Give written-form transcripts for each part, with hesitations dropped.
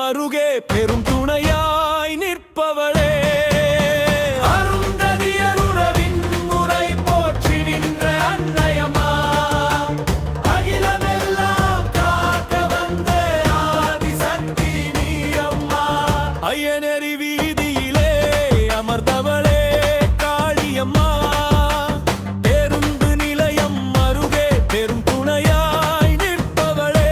அருகே பெரும் துணையாய் நிற்பவளே, அருந்ததியர் உறவின் முறை போற்றி நின்ற அன்னையம்மா, அகிலமெல்லாம் காக்க வந்த ஆதிசக்தி நீ அம்மா. ஐயனேரி வீதியிலே அமர்ந்தவளே காளியம்மா, பேருந்து நிலையம் அருகே பெரும் துணையாய் நிற்பவளே,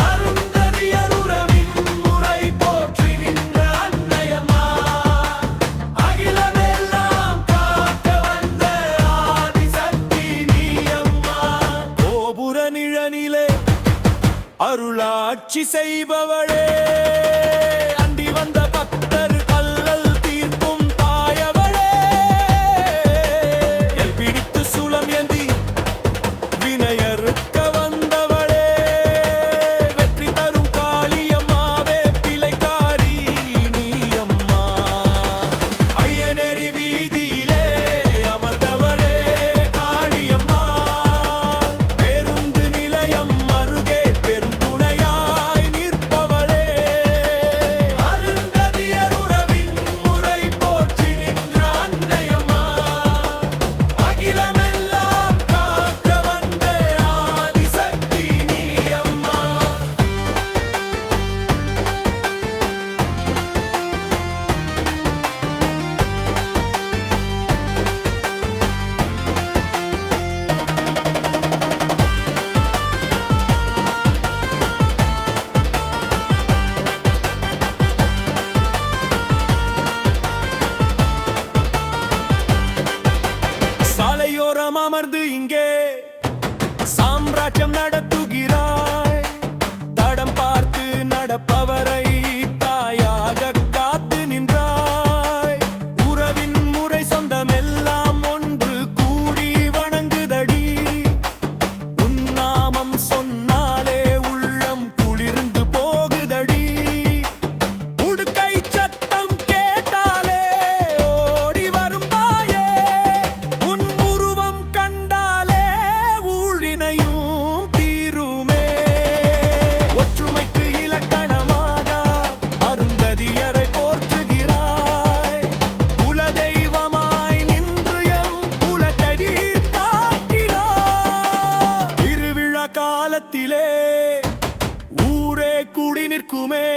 அருந்ததியர் உறவின் முறை போற்றி நின்ற அன்னையம்மா, அகிலமெல்லாம் காக்க வந்த ஆதிசக்தி நீ அம்மா. கோபுர நிழலிலே அருளாட்சி செய்பவளே, அண்டி வந்த பக்தர் அல்லல் தீர்க்கும் தாயவளே, எல் பிடித்து சூலம் ஏந்தி வினையறுக்க வந்தவளே, வெற்றி தரும் காளியம்மாவே பிழைக்காரி நீ அம்மா. ஐயனேரி வீதியிலே அமர்ந்தவளே காளியம்மா, பேருந்து நிலையம் அருகே பெரும் துணையாய் நிற்பவளே, அருந்ததியர் உறவின் முறை போற்றி நின்ற அன்னையம்மா, அகிலமெல்லாம் காக்க வந்த ஆதிசக்தி நீ அம்மா. சாலையோரம் அமர்ந்து இங்கே சாம்ராஜ்யம் நடத்துகிறாய், தடம் பார்த்து நடப்பவரை தாயாக காத்து நின்றாய், உறவின் முறை சொந்தமெல்லாம் ஒன்று கூடி வணங்குதடி, உன் நாமம் சொன்னாலே உள்ளம் குளிர்ந்து போகுதடி, உடுக்கை சத்தம் கேட்டாலே ஓடி வரும் தாயே, உன் உருவம் கண்டாலே ஊழினையும் தீருமே, ஒற்றுமைக்கு இலக்கணமாக அருந்ததியரை போற்றுகிறாய், குலதெய்வமாய் நின்று எம் குலத்தடி காக்கிறாய். திருவிழா காலத்திலே ஊரே கூடி நிற்குமே,